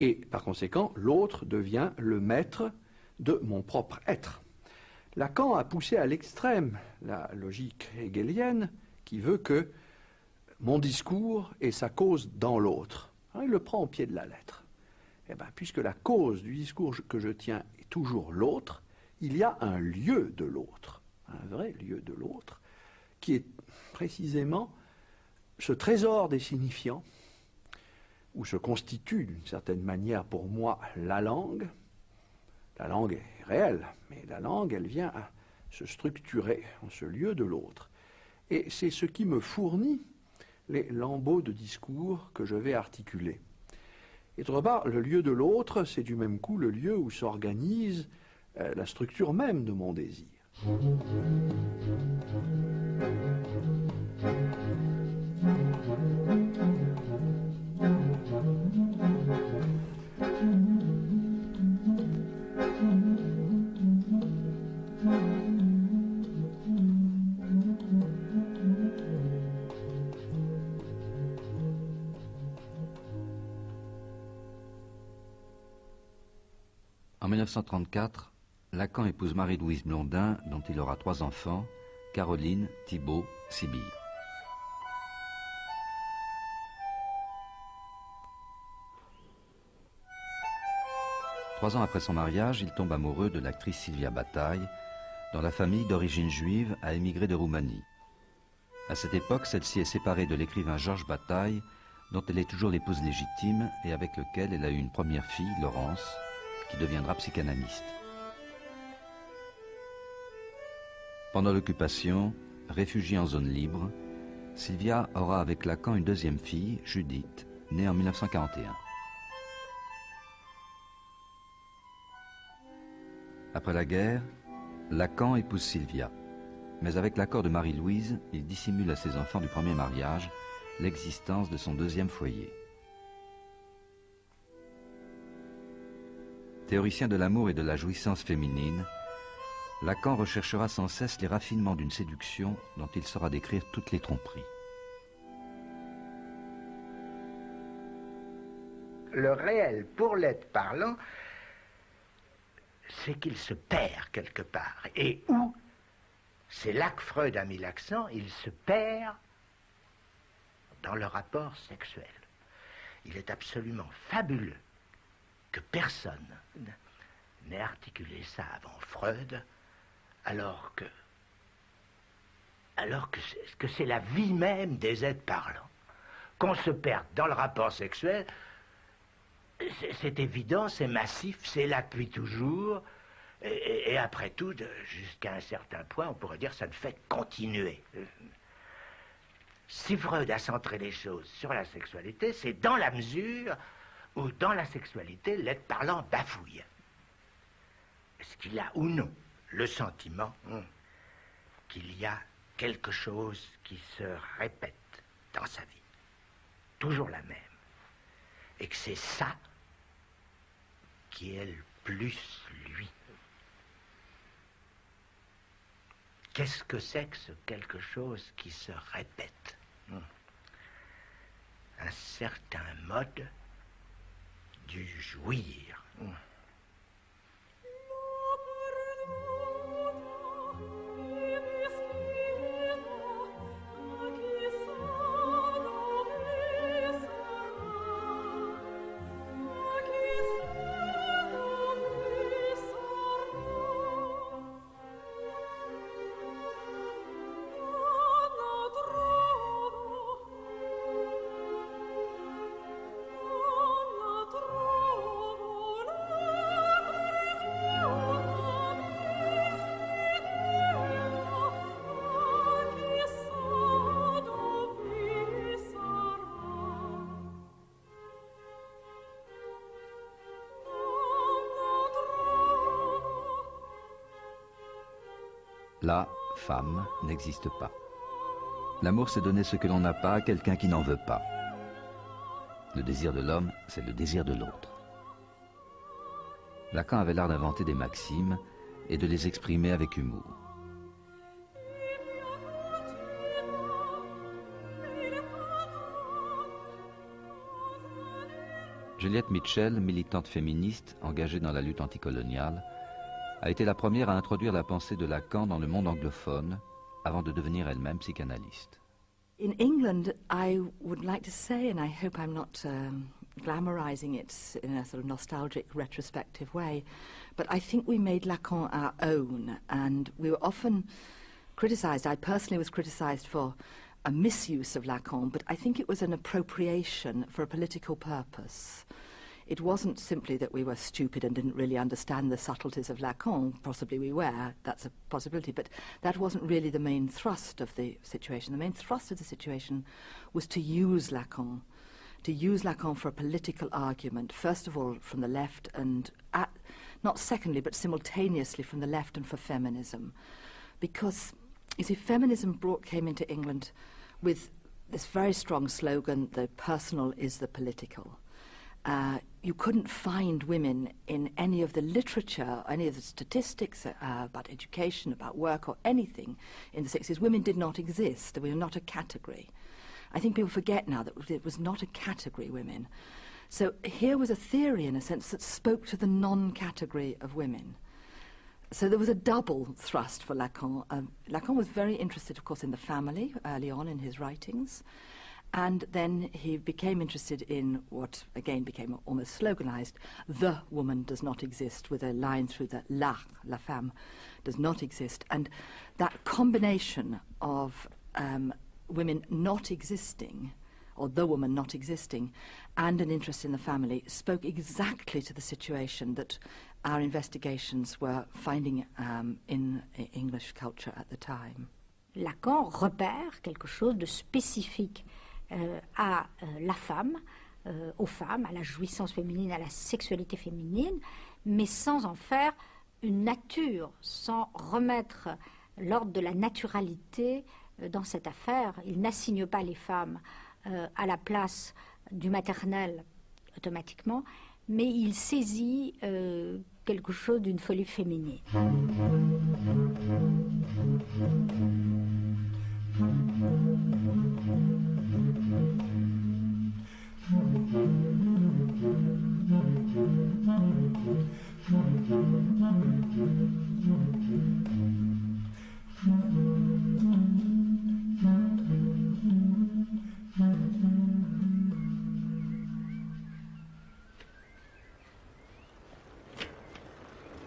Et par conséquent, l'autre devient le maître de mon propre être. Lacan a poussé à l'extrême la logique hegelienne qui veut que mon discours ait sa cause dans l'autre. Il le prend au pied de la lettre. Eh bien, puisque la cause du discours que je tiens est toujours l'autre, il y a un lieu de l'autre, un vrai lieu de l'autre, qui est précisément ce trésor des signifiants, où se constitue d'une certaine manière pour moi la langue. La langue est réelle, mais la langue, elle vient à se structurer en ce lieu de l'autre. Et c'est ce qui me fournit les lambeaux de discours que je vais articuler. Et d'autre part, le lieu de l'autre, c'est du même coup le lieu où s'organise la structure même de mon désir. En 1934, Lacan épouse Marie-Louise Blondin, dont il aura 3 enfants, Caroline, Thibaut, Sibylle. Trois ans après son mariage, il tombe amoureux de l'actrice Sylvia Bataille, dont la famille d'origine juive a émigré de Roumanie. À cette époque, celle-ci est séparée de l'écrivain Georges Bataille, dont elle est toujours l'épouse légitime et avec lequel elle a eu une première fille, Laurence, qui deviendra psychanalyste. Pendant l'occupation, réfugiée en zone libre, Sylvia aura avec Lacan une deuxième fille, Judith, née en 1941. Après la guerre, Lacan épouse Sylvia. Mais avec l'accord de Marie-Louise, il dissimule à ses enfants du premier mariage l'existence de son deuxième foyer. Théoricien de l'amour et de la jouissance féminine, Lacan recherchera sans cesse les raffinements d'une séduction dont il saura décrire toutes les tromperies. Le réel, pour l'être parlant, c'est qu'il se perd quelque part. Et où, c'est là que Freud a mis l'accent, il se perd dans le rapport sexuel. Il est absolument fabuleux que personne n'ait articulé ça avant Freud, alors que c'est la vie même des êtres parlants. Qu'on se perde dans le rapport sexuel, c'est évident, c'est massif, c'est là depuis toujours, et après tout, jusqu'à un certain point, on pourrait dire que ça ne fait que continuer. Si Freud a centré les choses sur la sexualité, c'est dans la mesure où, dans la sexualité, l'être parlant bafouille. Est-ce qu'il a ou non le sentiment qu'il y a quelque chose qui se répète dans sa vie, toujours la même, et que c'est ça qui est le plus lui. Qu'est-ce que c'est que ce quelque chose qui se répète? Un certain mode du jouir. La femme n'existe pas. L'amour, c'est donner ce que l'on n'a pas à quelqu'un qui n'en veut pas. Le désir de l'homme, c'est le désir de l'autre. Lacan avait l'art d'inventer des maximes et de les exprimer avec humour. Juliette Mitchell, militante féministe engagée dans la lutte anticoloniale, a été la première à introduire la pensée de Lacan dans le monde anglophone avant de devenir elle-même psychanalyste. In England, I would like to say, and I hope I'm not glamorizing it in a sort of nostalgic, retrospective way, but I think we made Lacan our own, and we were often criticized. I personally was criticized for a misuse of Lacan, but I think it was an appropriation for a political purpose. It wasn't simply that we were stupid and didn't really understand the subtleties of Lacan. Possibly we were, that's a possibility, but that wasn't really the main thrust of the situation. The main thrust of the situation was to use Lacan for a political argument, first of all from the left and, not secondly, but simultaneously from the left and for feminism. Because, you see, feminism came into England with this very strong slogan, the personal is the political. You couldn't find women in any of the literature, any of the statistics about education, about work, or anything in the 60s. Women did not exist. They were not a category. I think people forget now that it was not a category, women. So here was a theory, in a sense, that spoke to the non-category of women. So there was a double thrust for Lacan. Lacan was very interested, of course, in the family early on in his writings. And then he became interested in what, again, became almost sloganized, the woman does not exist, with a line through the la femme, does not exist. And that combination of women not existing, or the woman not existing, and an interest in the family spoke exactly to the situation that our investigations were finding in English culture at the time. Lacan repère quelque chose de spécifique à la femme, aux femmes, à la jouissance féminine, à la sexualité féminine, mais sans en faire une nature, sans remettre l'ordre de la naturalité dans cette affaire. Il n'assigne pas les femmes à la place du maternel automatiquement, mais il saisit quelque chose d'une folie féminine.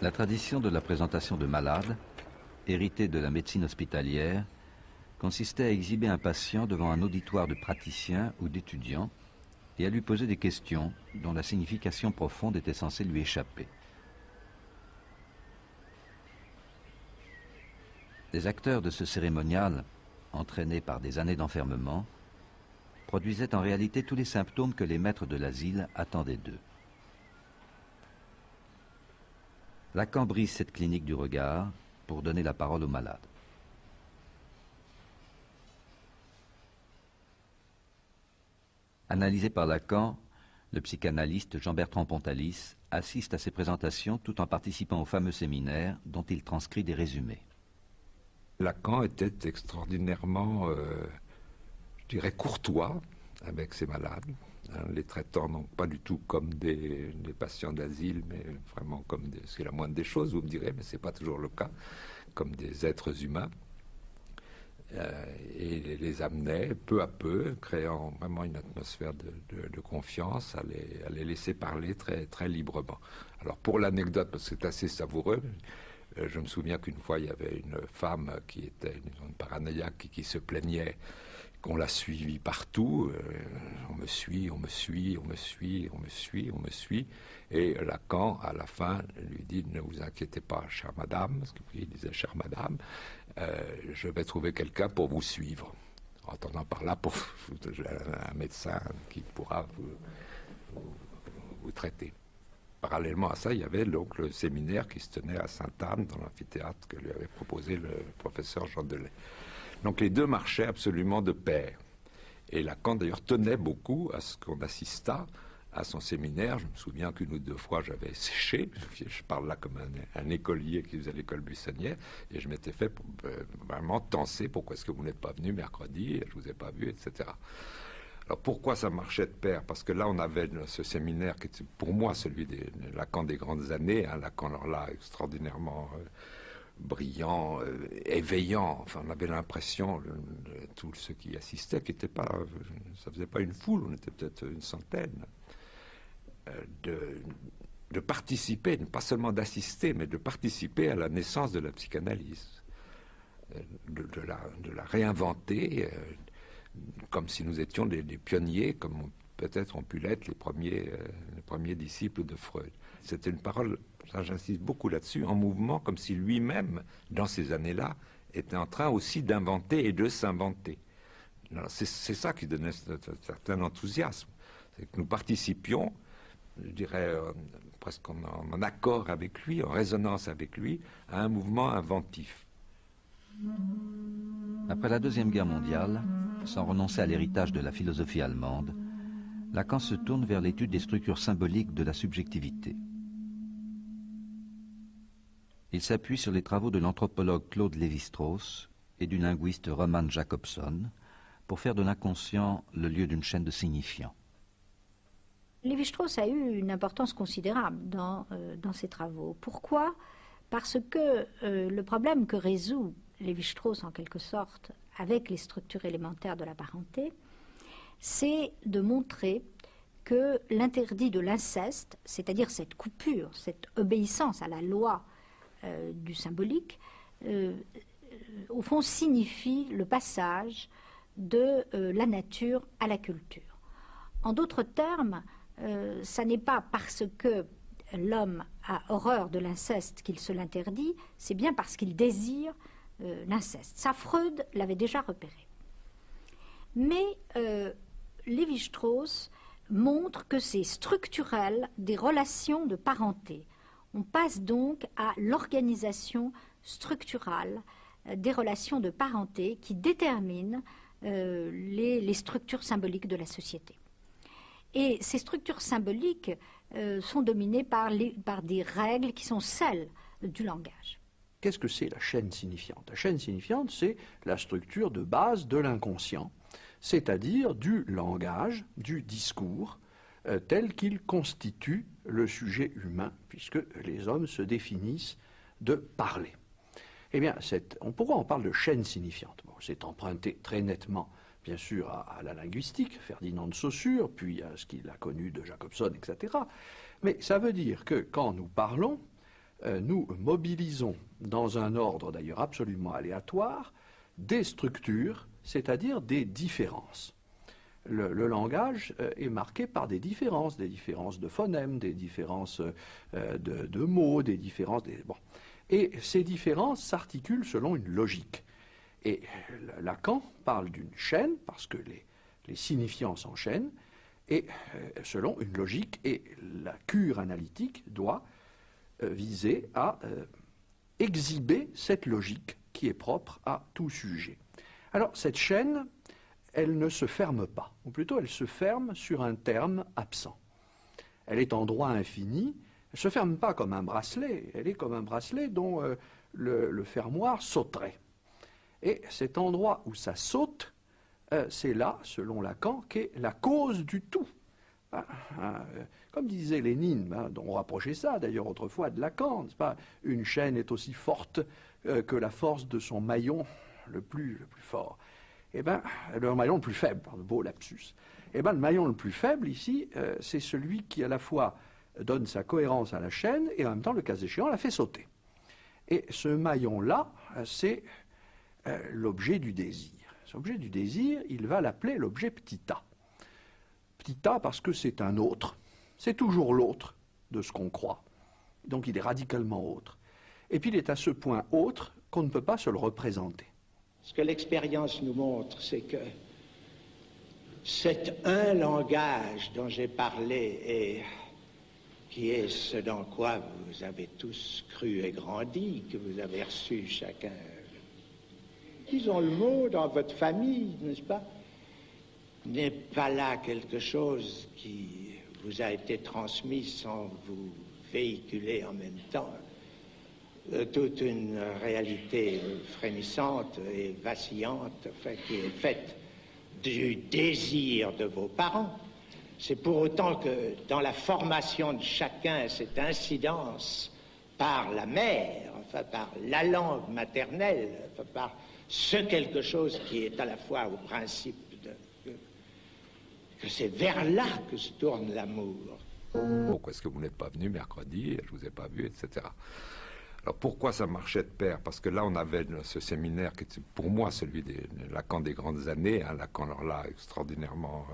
La tradition de la présentation de malades, héritée de la médecine hospitalière, consistait à exhiber un patient devant un auditoire de praticiens ou d'étudiants et à lui poser des questions dont la signification profonde était censée lui échapper. Les acteurs de ce cérémonial, entraînés par des années d'enfermement, produisaient en réalité tous les symptômes que les maîtres de l'asile attendaient d'eux. Lacan brise cette clinique du regard pour donner la parole aux malades. Analysé par Lacan, le psychanalyste Jean-Bertrand Pontalis assiste à ces présentations tout en participant au fameux séminaire dont il transcrit des résumés. Lacan était extraordinairement, je dirais, courtois avec ses malades, hein, les traitant non pas du tout comme des patients d'asile, mais vraiment comme c'est la moindre des choses, vous me direz, mais ce n'est pas toujours le cas, comme des êtres humains. Et les amenait peu à peu, créant vraiment une atmosphère de confiance, à les laisser parler très, très librement. Alors pour l'anecdote, parce que c'est assez savoureux, je me souviens qu'une fois il y avait une femme qui était une paranoïaque qui se plaignait qu'on l'a suivie partout. On me suit, on me suit, on me suit, on me suit, on me suit. Et Lacan, à la fin, lui dit « Ne vous inquiétez pas, chère madame », parce qu'il disait « chère madame », je vais trouver quelqu'un pour vous suivre. En entendant par là pour un médecin qui pourra vous traiter. Parallèlement à ça, il y avait donc le séminaire qui se tenait à Sainte-Anne, dans l'amphithéâtre que lui avait proposé le professeur Jean Delay. Donc les deux marchaient absolument de pair. Et Lacan d'ailleurs tenait beaucoup à ce qu'on assistât à son séminaire. Je me souviens qu'une ou deux fois j'avais séché, je parle là comme un écolier qui faisait l'école buissonnière, et je m'étais fait vraiment tenser, pourquoi est-ce que vous n'êtes pas venu mercredi, je ne vous ai pas vu, etc. Alors pourquoi ça marchait de pair? Parce que là, on avait ce séminaire qui était pour moi celui de Lacan des grandes années, hein, Lacan, alors là, extraordinairement brillant, éveillant. Enfin, on avait l'impression, tous ceux qui assistaient, qui n'étaient pas, ça faisait pas une foule, on était peut-être une centaine, de participer, pas seulement d'assister, mais de participer à la naissance de la psychanalyse, de la réinventer, comme si nous étions des pionniers, comme peut-être ont pu l'être les premiers disciples de Freud. C'était une parole, j'insiste beaucoup là-dessus, en mouvement, comme si lui-même, dans ces années-là, était en train aussi d'inventer et de s'inventer. C'est ça qui donnait un certain enthousiasme. C'est que nous participions, je dirais, presque en accord avec lui, en résonance avec lui, à un mouvement inventif. Après la Deuxième Guerre mondiale, sans renoncer à l'héritage de la philosophie allemande, Lacan se tourne vers l'étude des structures symboliques de la subjectivité. Il s'appuie sur les travaux de l'anthropologue Claude Lévi-Strauss et du linguiste Roman Jakobson pour faire de l'inconscient le lieu d'une chaîne de signifiants. Lévi-Strauss a eu une importance considérable dans ses travaux. Pourquoi? Parce que le problème que résout Lévi-Strauss, en quelque sorte, avec les structures élémentaires de la parenté, c'est de montrer que l'interdit de l'inceste, c'est-à-dire cette coupure, cette obéissance à la loi du symbolique, au fond signifie le passage de la nature à la culture. En d'autres termes, ça n'est pas parce que l'homme a horreur de l'inceste qu'il se l'interdit, c'est bien parce qu'il désire l'inceste. Ça, Freud l'avait déjà repéré. Mais Lévi-Strauss montre que c'est structurel des relations de parenté. On passe donc à l'organisation structurale des relations de parenté qui déterminent les structures symboliques de la société. Et ces structures symboliques sont dominées par des règles qui sont celles du langage. Qu'est-ce que c'est la chaîne signifiante? La chaîne signifiante, c'est la structure de base de l'inconscient, c'est-à-dire du langage, du discours, tel qu'il constitue le sujet humain, puisque les hommes se définissent de parler. Eh bien, pourquoi on parle de chaîne signifiante? Bon, c'est emprunté très nettement, bien sûr, à la linguistique, Ferdinand de Saussure, puis à ce qu'il a connu de Jacobson, etc. Mais ça veut dire que quand nous parlons, nous mobilisons, dans un ordre d'ailleurs absolument aléatoire, des structures, c'est-à-dire des différences. Le langage est marqué par des différences de phonèmes, des différences de mots, des différences... Bon. Et ces différences s'articulent selon une logique. Et Lacan parle d'une chaîne, parce que les signifiants s'enchaînent, et selon une logique, et la cure analytique doit viser à exhiber cette logique qui est propre à tout sujet. Alors, cette chaîne, elle ne se ferme pas, ou plutôt elle se ferme sur un terme absent. Elle est en droit infini, elle ne se ferme pas comme un bracelet, elle est comme un bracelet dont le fermoir sauterait. Et cet endroit où ça saute, c'est là, selon Lacan, qu'est la cause du tout. Comme disait Lénine, dont on rapprochait ça d'ailleurs autrefois de Lacan, n'est-ce pas? Une chaîne est aussi forte que la force de son maillon le plus fort. Eh bien, le maillon le plus faible, pardon, beau lapsus. Eh bien, le maillon le plus faible ici, c'est celui qui à la fois donne sa cohérence à la chaîne et en même temps, le cas échéant, la fait sauter. Et ce maillon-là, c'est l'objet du désir. Cet objet du désir, il va l'appeler l'objet petit a. Petit a parce que c'est un autre. C'est toujours l'autre de ce qu'on croit. Donc il est radicalement autre. Et puis il est à ce point autre qu'on ne peut pas se le représenter. Ce que l'expérience nous montre, c'est que cet un langage dont j'ai parlé et qui est ce dans quoi vous avez tous cru et grandi, que vous avez reçu chacun, disons le mot dans votre famille, n'est-ce pas, n'est pas là quelque chose qui vous a été transmis sans vous véhiculer en même temps toute une réalité frémissante et vacillante, enfin, qui est faite du désir de vos parents. C'est pour autant que dans la formation de chacun, cette incidence par la mère, enfin par la langue maternelle, enfin par ce quelque chose qui est à la fois au principe que c'est vers là que se tourne l'amour. Pourquoi est-ce que vous n'êtes pas venu mercredi? Je vous ai pas vu, etc. Alors pourquoi ça marchait de pair? Parce que là, on avait ce séminaire qui était pour moi celui de Lacan des grandes années, hein, Lacan, alors là, extraordinairement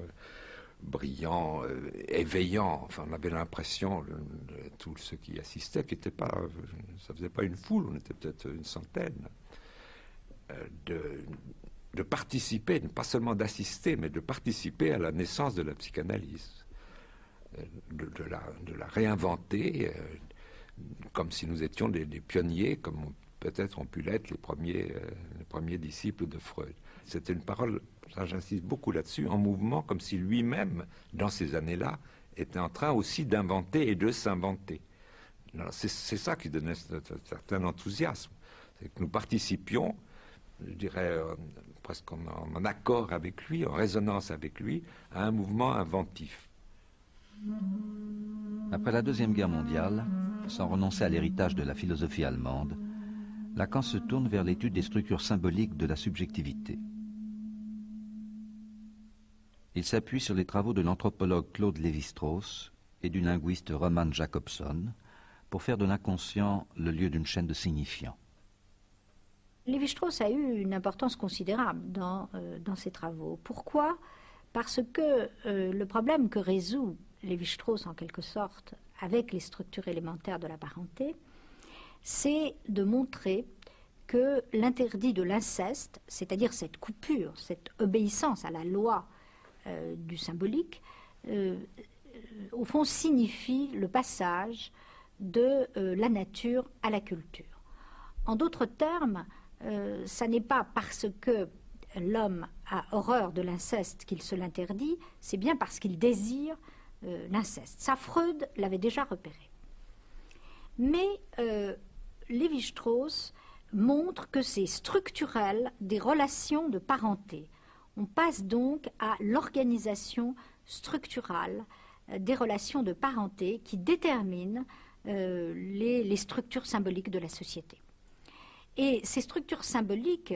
brillant, éveillant. Enfin, on avait l'impression, tous ceux qui y assistaient, qui n'étaient pas, ça faisait pas une foule, on était peut-être une centaine, de participer, pas seulement d'assister, mais de participer à la naissance de la psychanalyse, de la réinventer, comme si nous étions des pionniers, comme peut-être ont pu l'être les premiers disciples de Freud. C'était une parole, ça j'insiste beaucoup là-dessus, en mouvement, comme si lui-même, dans ces années-là, était en train aussi d'inventer et de s'inventer. C'est ça qui donnait un certain enthousiasme. C'est que nous participions, je dirais, presque en accord avec lui, en résonance avec lui, à un mouvement inventif. Après la Deuxième Guerre mondiale, sans renoncer à l'héritage de la philosophie allemande, Lacan se tourne vers l'étude des structures symboliques de la subjectivité. Il s'appuie sur les travaux de l'anthropologue Claude Lévi-Strauss et du linguiste Roman Jakobson pour faire de l'inconscient le lieu d'une chaîne de signifiants. Lévi-Strauss a eu une importance considérable dans ses travaux. Pourquoi? Parce que le problème que résout Lévi-Strauss, en quelque sorte, avec les structures élémentaires de la parenté, c'est de montrer que l'interdit de l'inceste, c'est-à-dire cette coupure, cette obéissance à la loi du symbolique, au fond signifie le passage de la nature à la culture. En d'autres termes, ça n'est pas parce que l'homme a horreur de l'inceste qu'il se l'interdit, c'est bien parce qu'il désire l'inceste. Ça, Freud l'avait déjà repéré. Mais Lévi-Strauss montre que c'est structurel des relations de parenté. On passe donc à l'organisation structurale des relations de parenté qui déterminent les structures symboliques de la société. Et ces structures symboliques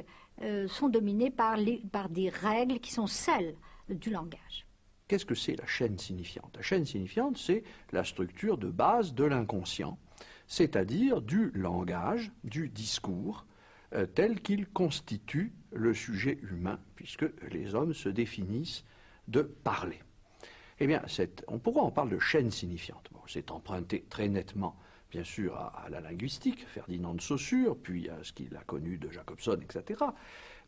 sont dominées par des règles qui sont celles du langage. Qu'est-ce que c'est la chaîne signifiante? La chaîne signifiante, c'est la structure de base de l'inconscient, c'est-à-dire du langage, du discours, tel qu'il constitue le sujet humain, puisque les hommes se définissent de parler. Eh bien, pourquoi on parle de chaîne signifiante? Bon, c'est emprunté très nettement, bien sûr, à la linguistique, Ferdinand de Saussure, puis à ce qu'il a connu de Jacobson, etc.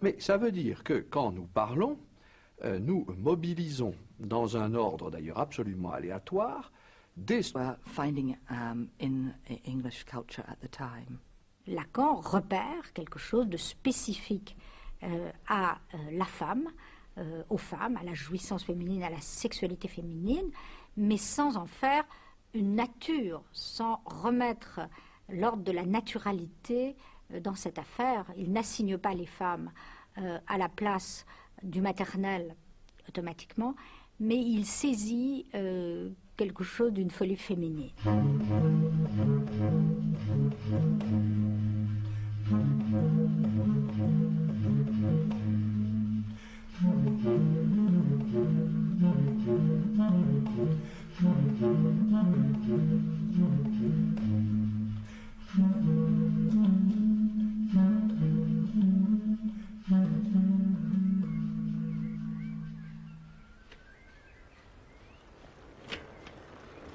Mais ça veut dire que quand nous parlons, nous mobilisons, dans un ordre d'ailleurs absolument aléatoire, des... finding in English culture at the time. Lacan repère quelque chose de spécifique à la femme, aux femmes, à la jouissance féminine, à la sexualité féminine, mais sans en faire une nature, sans remettre l'ordre de la naturalité dans cette affaire. Il n'assigne pas les femmes à la place du maternel automatiquement, mais il saisit quelque chose d'une folie féminine.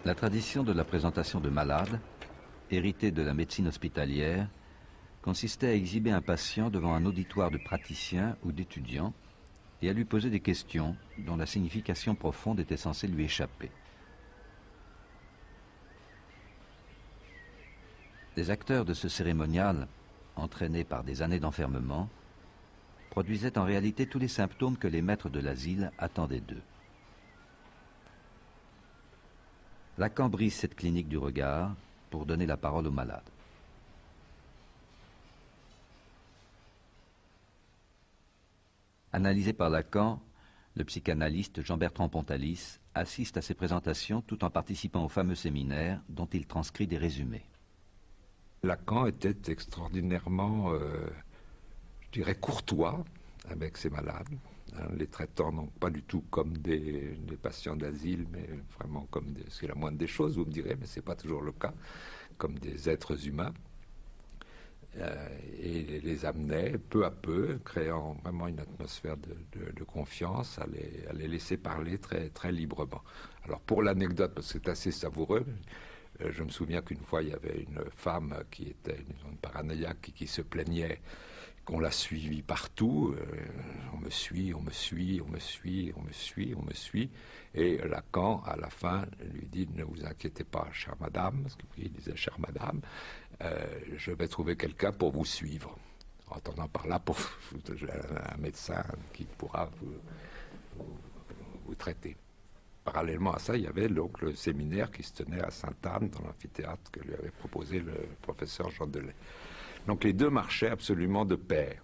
La tradition de la présentation de malades, héritée de la médecine hospitalière, consistait à exhiber un patient devant un auditoire de praticiens ou d'étudiants et à lui poser des questions dont la signification profonde était censée lui échapper. Les acteurs de ce cérémonial, entraînés par des années d'enfermement, produisaient en réalité tous les symptômes que les maîtres de l'asile attendaient d'eux. Lacan brise cette clinique du regard pour donner la parole aux malades. Analysé par Lacan, Le psychanalyste Jean-Bertrand Pontalis assiste à ces présentations tout en participant au fameux séminaire dont il transcrit des résumés. Lacan était extraordinairement, je dirais, courtois avec ses malades, les traitant non pas du tout comme des patients d'asile, mais vraiment comme c'est la moindre des choses, vous me direz, mais ce n'est pas toujours le cas, comme des êtres humains. Et les amenait peu à peu, créant vraiment une atmosphère de confiance, à les laisser parler très, très librement. Alors pour l'anecdote, parce que c'est assez savoureux, je me souviens qu'une fois il y avait une femme qui était une paranoïaque qui se plaignait qu'on l'a suivie partout. On me suit, on me suit, on me suit, on me suit, on me suit. Et Lacan, à la fin, lui dit: ne vous inquiétez pas, chère madame, parce qu'il disait chère madame, je vais trouver quelqu'un pour vous suivre. Entendant par là, pour un médecin qui pourra vous traiter. Parallèlement à ça, il y avait donc le séminaire qui se tenait à Sainte-Anne, dans l'amphithéâtre que lui avait proposé le professeur Jean Delay. Donc les deux marchaient absolument de pair.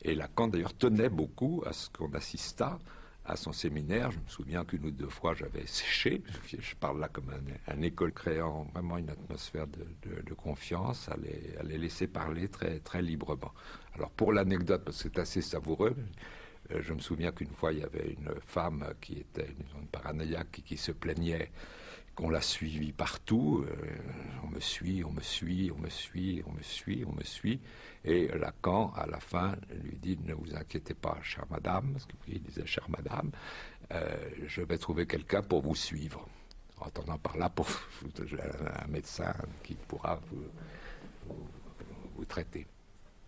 Et Lacan, d'ailleurs, tenait beaucoup à ce qu'on assistât à son séminaire. Je me souviens qu'une ou deux fois, j'avais séché. Je parle là comme un école, créant vraiment une atmosphère de confiance, à les laisser parler très, très librement. Alors pour l'anecdote, parce que c'est assez savoureux, je me souviens qu'une fois, il y avait une femme qui était une paranoïaque qui se plaignait qu'on l'a suivie partout. On me suit, on me suit, on me suit, on me suit, on me suit. Et Lacan, à la fin, lui dit: ne vous inquiétez pas, chère madame, parce qu'il disait chère madame, je vais trouver quelqu'un pour vous suivre. Entendant par là, pour un médecin qui pourra vous traiter.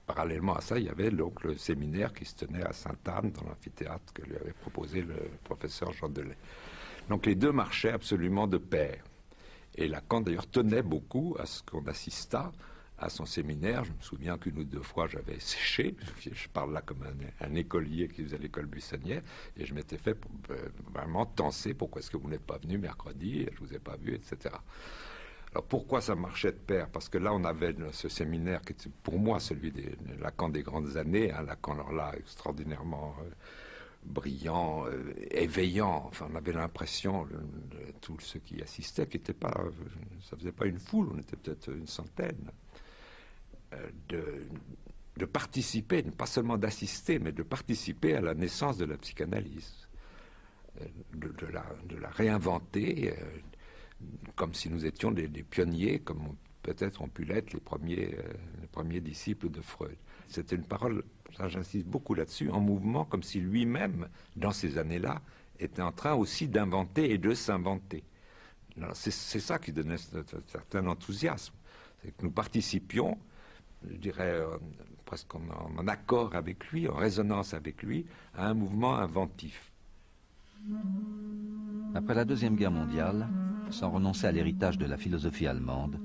Parallèlement à ça, il y avait donc le séminaire qui se tenait à Sainte-Anne, dans l'amphithéâtre que lui avait proposé le professeur Jean Delay. Donc les deux marchaient absolument de pair. Et Lacan, d'ailleurs, tenait beaucoup à ce qu'on assistât à son séminaire. Je me souviens qu'une ou deux fois, j'avais séché. Je parle là comme un écolier qui faisait l'école buissonnière. Et je m'étais fait vraiment tenser. Pourquoi est-ce que vous n'êtes pas venu mercredi? Je ne vous ai pas vu, etc. Alors pourquoi ça marchait de pair? Parce que là, on avait ce séminaire qui était pour moi celui de Lacan des grandes années. Lacan, alors là, extraordinairement brillant, éveillant. Enfin, on avait l'impression, tous ceux qui assistaient, ça faisait pas une foule, on était peut-être une centaine, de participer, pas seulement d'assister, mais de participer à la naissance de la psychanalyse, de la réinventer, comme si nous étions des pionniers, comme peut-être ont pu l'être les premiers disciples de Freud. C'était une parole, ça j'insiste beaucoup là-dessus, en mouvement, comme si lui-même, dans ces années-là, était en train aussi d'inventer et de s'inventer. C'est ça qui donnait un certain enthousiasme. C'est que nous participions, je dirais, presque en accord avec lui, en résonance avec lui, à un mouvement inventif. Après la Deuxième Guerre mondiale, sans renoncer à l'héritage de la philosophie allemande,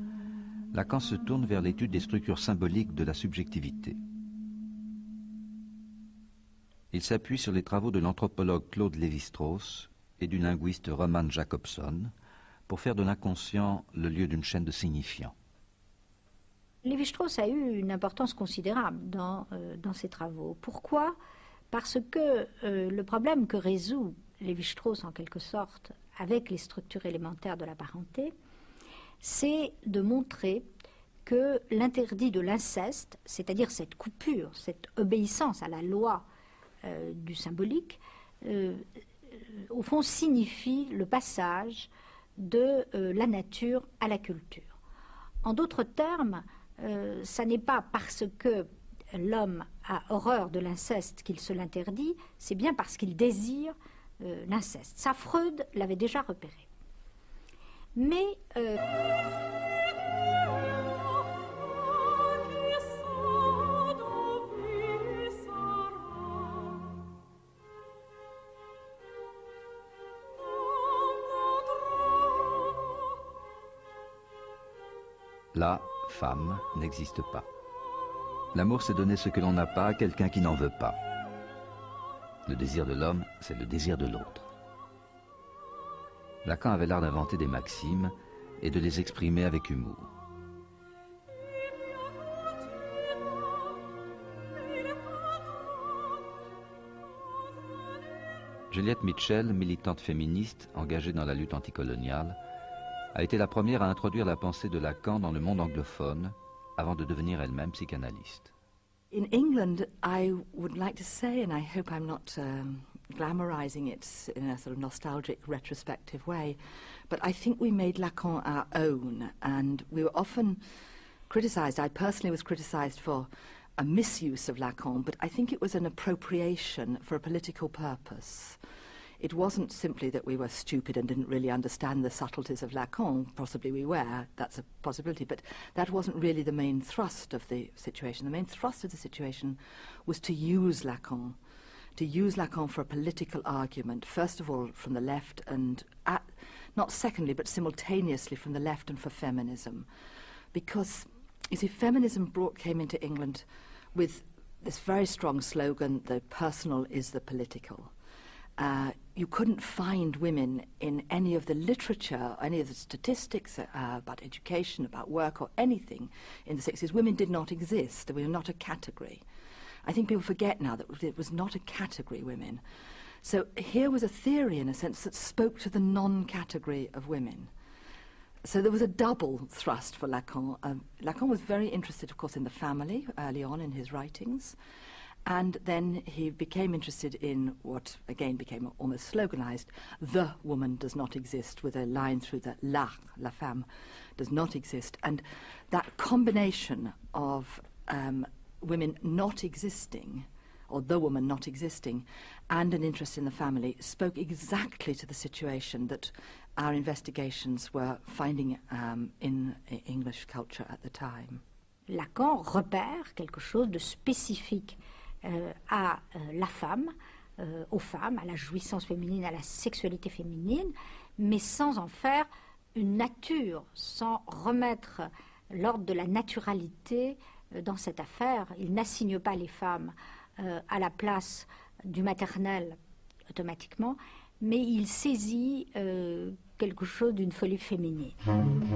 Lacan se tourne vers l'étude des structures symboliques de la subjectivité. Il s'appuie sur les travaux de l'anthropologue Claude Lévi-Strauss et du linguiste Roman Jakobson pour faire de l'inconscient le lieu d'une chaîne de signifiants. Lévi-Strauss a eu une importance considérable dans ses travaux. Pourquoi? Parce que le problème que résout Lévi-Strauss, en quelque sorte, avec les structures élémentaires de la parenté, c'est de montrer que l'interdit de l'inceste, c'est-à-dire cette coupure, cette obéissance à la loi du symbolique, au fond signifie le passage de la nature à la culture. En d'autres termes, ça n'est pas parce que l'homme a horreur de l'inceste qu'il se l'interdit, c'est bien parce qu'il désire l'inceste. Ça, Freud l'avait déjà repéré. Mais La femme n'existe pas. L'amour, c'est donner ce que l'on n'a pas à quelqu'un qui n'en veut pas. Le désir de l'homme, c'est le désir de l'autre. Lacan avait l'art d'inventer des maximes et de les exprimer avec humour. Juliette Mitchell, militante féministe engagée dans la lutte anticoloniale, a été la première à introduire la pensée de Lacan dans le monde anglophone avant de devenir elle-même psychanalyste. In England, I would like to say, and I hope I'm not glamorizing it in a sort of nostalgic, retrospective way, but I think we made Lacan our own, and we were often criticized. I personally was criticized for a misuse of Lacan, but I think it was an appropriation for a political purpose. It wasn't simply that we were stupid and didn't really understand the subtleties of Lacan. Possibly we were, that's a possibility, but that wasn't really the main thrust of the situation. The main thrust of the situation was to use Lacan for a political argument, first of all from the left and, not secondly, but simultaneously from the left and for feminism. Because, you see, feminism came into England with this very strong slogan, the personal is the political. You couldn't find women in any of the literature, any of the statistics about education, about work, or anything in the 60s. Women did not exist. They were not a category. I think people forget now that it was not a category, women. So here was a theory, in a sense, that spoke to the non-category of women. So there was a double thrust for Lacan. Lacan was very interested, of course, in the family early on in his writings. And then he became interested in what, again, became almost sloganized, the woman does not exist, with a line through the la femme, does not exist. And that combination of women not existing, or the woman not existing, and an interest in the family, spoke exactly to the situation that our investigations were finding in English culture at the time. Lacan repère quelque chose de spécifique à la femme, aux femmes, à la jouissance féminine, à la sexualité féminine, mais sans en faire une nature, sans remettre l'ordre de la naturalité dans cette affaire. Il n'assigne pas les femmes à la place du maternel automatiquement, mais il saisit quelque chose d'une folie féminine.